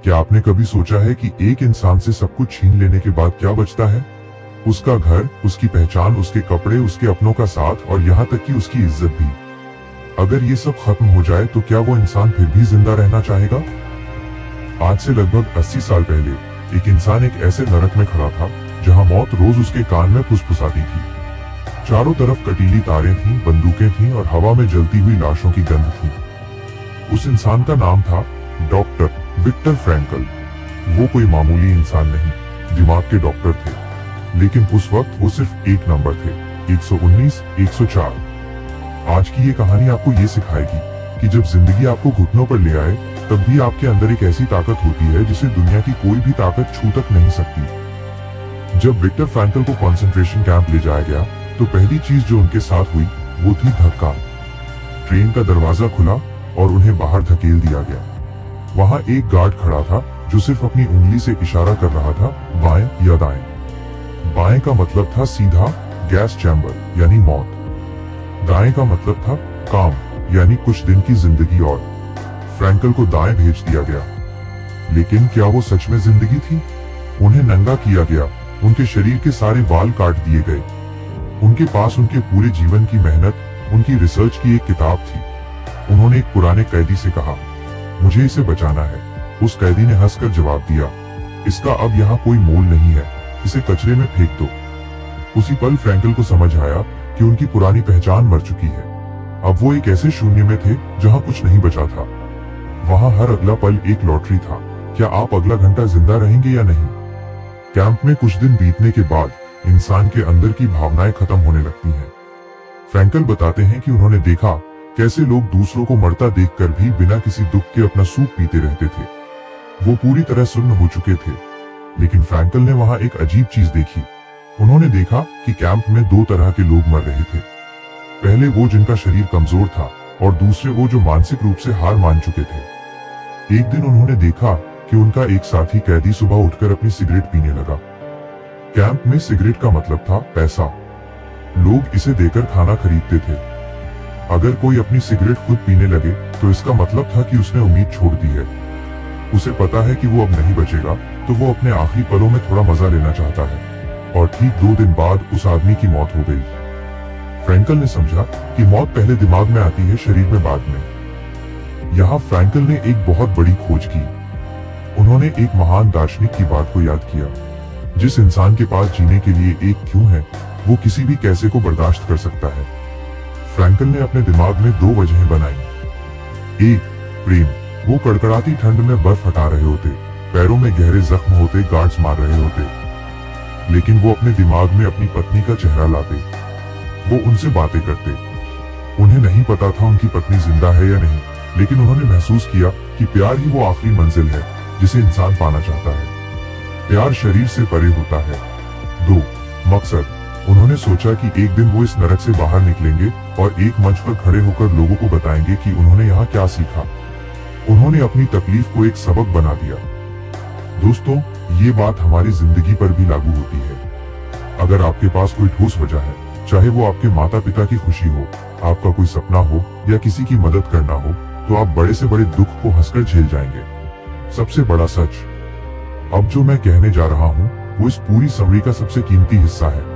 क्या आपने कभी सोचा है कि एक इंसान से सब कुछ छीन लेने के बाद क्या बचता है? उसका घर, उसकी पहचान, उसके कपड़े, उसके अपनों का साथ और यहाँ तक कि उसकी इज्जत भी। अगर ये सब खत्म हो जाए तो क्या वो इंसान फिर भी जिंदा रहना चाहेगा? आज से लगभग 80 साल पहले एक इंसान एक ऐसे नरक में खड़ा था जहाँ मौत रोज उसके कान में फुसफुसाती थी। चारों तरफ कटीली तारें थीं, बंदूकें थीं और हवा में जलती हुई लाशों की गंध थी। उस इंसान का नाम था डॉक्टर विक्टर फ्रैंकल। वो कोई मामूली इंसान नहीं, दिमाग के डॉक्टर थे, लेकिन उस वक्त वो सिर्फ एक नंबर थे, 119, 104। आज की ये कहानी आपको ये सिखाएगी कि जब जिंदगी आपको घुटनों पर ले आए, तब भी आपके अंदर एक ऐसी ताकत होती है जिसे दुनिया की कोई भी ताकत छू तक नहीं सकती। जब विक्टर फ्रैंकल को कंसंट्रेशन कैंप ले जाया गया, तो पहली चीज जो उनके साथ हुई वो थी धक्का। ट्रेन का दरवाजा खुला और उन्हें बाहर धकेल दिया गया। वहां एक गार्ड खड़ा था जो सिर्फ अपनी उंगली से इशारा कर रहा था, बाएं या दाएं। बाएं का मतलब था सीधा, गैस चैम्बर यानी मौत। दाएं का मतलब था काम, यानी कुछ दिन की जिंदगी। और फ्रैंकल को दाएं भेज दिया गया। लेकिन क्या वो सच में जिंदगी थी? उन्हें नंगा किया गया, उनके शरीर के सारे बाल काट दिए गए। उनके पास उनके पूरे जीवन की मेहनत, उनकी रिसर्च की एक किताब थी। उन्होंने एक पुराने कैदी से कहा, मुझे इसे बचाना है। उस कैदी ने हंसकर जवाब दिया, इसका अब यहाँ कोई मोल नहीं है, इसे कचरे में फेंक दो। उसी पल फ्रैंकल को समझ आया कि उनकी पुरानी पहचान मर चुकी है। अब वो एक ऐसे शून्य में थे जहाँ कुछ नहीं बचा था। वहाँ हर अगला पल एक लॉटरी था, क्या आप अगला घंटा जिंदा रहेंगे या नहीं। कैंप में कुछ दिन बीतने के बाद इंसान के अंदर की भावनाएं खत्म होने लगती हैं। फ्रैंकल बताते हैं कि उन्होंने देखा कैसे लोग दूसरों को मरता देखकर भी बिना किसी दुख के अपना सूप पीते रहते थे। वो पूरी तरह सुन्न हो चुके थे। लेकिन फ्रैंकल ने वहां एक अजीब चीज देखी। उन्होंने देखा कि कैंप में दो तरह के लोग मर रहे थे। पहले वो जिनका शरीर कमजोर था और दूसरे वो जो मानसिक रूप से हार मान चुके थे। एक दिन उन्होंने देखा कि उनका एक साथी कैदी सुबह उठकर अपनी सिगरेट पीने लगा। कैंप में सिगरेट का मतलब था पैसा। लोग इसे देकर खाना खरीदते थे। अगर कोई अपनी सिगरेट खुद पीने लगे तो इसका मतलब था कि उसने उम्मीद छोड़ दी है। उसे पता है कि वो अब नहीं बचेगा, तो वो अपने आखिरी पलों में थोड़ा मजा लेना चाहता है। और ठीक 2 दिन बाद उस आदमी की मौत हो गई। फ्रैंकल ने समझा कि मौत पहले दिमाग में आती है, शरीर में बाद में। यहाँ फ्रैंकल ने एक बहुत बड़ी खोज की। उन्होंने एक महान दार्शनिक की बात को याद किया, जिस इंसान के पास जीने के लिए एक क्यों है, वो किसी भी कैसे को बर्दाश्त कर सकता है। फ्रैंकल ने अपने दिमाग में 2 वजहें बनाई। एक, प्रेम। वो कड़कड़ाती ठंड में बर्फ हटा रहे होते, पैरों में गहरे जख्म होते, गार्ड्स मार रहे होते, लेकिन वो अपने दिमाग में अपनी पत्नी का चेहरा लाते। वो उनसे बातें करते। उन्हें नहीं पता था उनकी पत्नी जिंदा है या नहीं, लेकिन उन्होंने महसूस किया कि प्यार ही वो आखिरी मंजिल है जिसे इंसान पाना चाहता है। प्यार शरीर से परे होता है। 2, मकसद। उन्होंने सोचा कि एक दिन वो इस नरक से बाहर निकलेंगे और एक मंच पर खड़े होकर लोगों को बताएंगे कि उन्होंने यहाँ क्या सीखा। उन्होंने अपनी तकलीफ को एक सबक बना दिया। दोस्तों, ये बात हमारी जिंदगी पर भी लागू होती है। अगर आपके पास कोई ठोस वजह है, चाहे वो आपके माता पिता की खुशी हो, आपका कोई सपना हो या किसी की मदद करना हो, तो आप बड़े से बड़े दुख को हंसकर झेल जाएंगे। सबसे बड़ा सच। अब जो मैं कहने जा रहा हूँ वो इस पूरी समरी का सबसे कीमती हिस्सा है।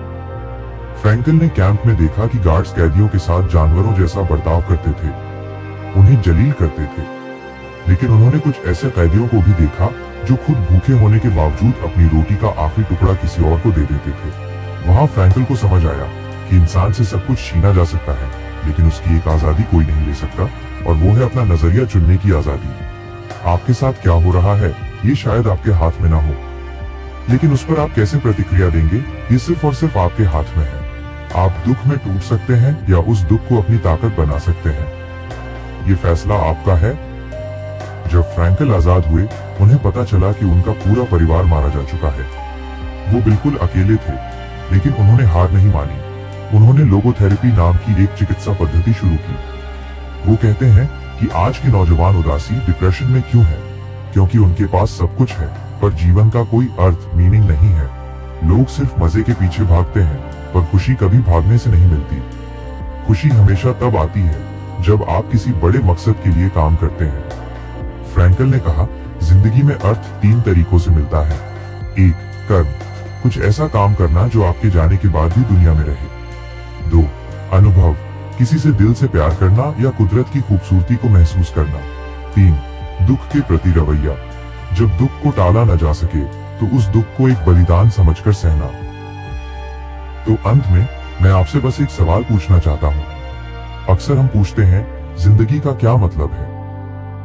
फ्रैंकल ने कैंप में देखा कि गार्ड्स कैदियों के साथ जानवरों जैसा बर्ताव करते थे, उन्हें जलील करते थे। लेकिन उन्होंने कुछ ऐसे कैदियों को भी देखा जो खुद भूखे होने के बावजूद अपनी रोटी का आखिरी टुकड़ा किसी और को दे देते थे। वहां फ्रैंकल को समझ आया कि इंसान से सब कुछ छीना जा सकता है, लेकिन उसकी एक आजादी कोई नहीं ले सकता, और वो है अपना नजरिया चुनने की आजादी। आपके साथ क्या हो रहा है ये शायद आपके हाथ में ना हो, लेकिन उस पर आप कैसे प्रतिक्रिया देंगे ये सिर्फ और सिर्फ आपके हाथ में है। आप दुख में टूट सकते हैं या उस दुख को अपनी ताकत बना सकते हैं। ये फैसला आपका है। जब फ्रैंकल आजाद हुए, उन्हें पता चला कि उनका पूरा परिवार मारा जा चुका है। वो बिल्कुल अकेले थे, लेकिन उन्होंने हार नहीं मानी। उन्होंने लोगोथेरेपी नाम की एक चिकित्सा पद्धति शुरू की। वो कहते हैं कि आज के नौजवान उदासी, डिप्रेशन में क्यों है? क्योंकि उनके पास सब कुछ है, पर जीवन का कोई अर्थ, मीनिंग नहीं है। लोग सिर्फ मजे के पीछे भागते हैं, पर खुशी कभी भागने से नहीं मिलती। खुशी हमेशा तब आती है जब आप किसी बड़े मकसद के लिए काम करते हैं। फ्रैंकल ने कहा, जिंदगी जिंदगी में अर्थ 3 तरीकों से मिलता है। 1. कर्म, कुछ ऐसा काम करना जो आपके जाने के बाद भी दुनिया में रहे। 2. अनुभव, किसी से दिल से प्यार करना या कुदरत की खूबसूरती को महसूस करना। 3. दुख के प्रति रवैया, जब दुख को टाला न जा सके तो उस दुख को एक बलिदान समझकर सहना। तो अंत में मैं आपसे बस एक सवाल पूछना चाहता हूँ। अक्सर हम पूछते हैं, जिंदगी का क्या मतलब है?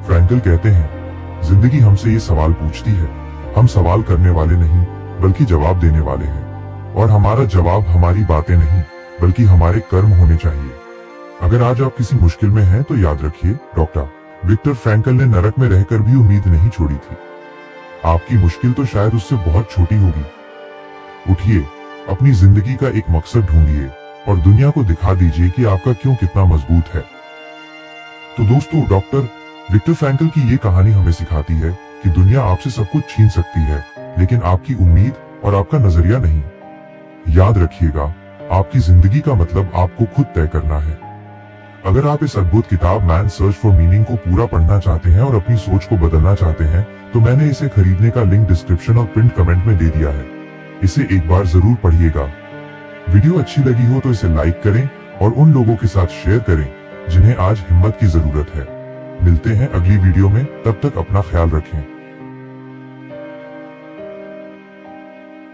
फ्रैंकल कहते हैं, जिंदगी हमसे ये सवाल पूछती है। हम सवाल करने वाले नहीं बल्कि जवाब देने वाले हैं, और हमारा जवाब हमारी बातें नहीं बल्कि हमारे कर्म होने चाहिए। अगर आज आप किसी मुश्किल में हैं तो याद रखिए, डॉक्टर विक्टर फ्रैंकल ने नरक में रहकर भी उम्मीद नहीं छोड़ी थी। आपकी मुश्किल तो शायद उससे बहुत छोटी होगी। उठिए, अपनी जिंदगी का एक मकसद ढूंढिए और दुनिया को दिखा दीजिए कि आपका क्यों कितना मजबूत है। तो दोस्तों, डॉक्टर विक्टर फ्रैंकल की ये कहानी हमें सिखाती है कि दुनिया आपसे सब कुछ छीन सकती है, लेकिन आपकी उम्मीद और आपका नजरिया नहीं। याद रखिएगा, आपकी जिंदगी का मतलब आपको खुद तय करना है। अगर आप इस अद्भुत किताब मैन सर्च फॉर मीनिंग को पूरा पढ़ना चाहते हैं और अपनी सोच को बदलना चाहते हैं, तो मैंने इसे खरीदने का लिंक डिस्क्रिप्शन और पिन कमेंट में दे दिया है। इसे एक बार जरूर पढ़िएगा। वीडियो अच्छी लगी हो तो इसे लाइक करें और उन लोगों के साथ शेयर करें जिन्हें आज हिम्मत की जरूरत है। मिलते हैं अगली वीडियो में, तब तक अपना ख्याल रखें।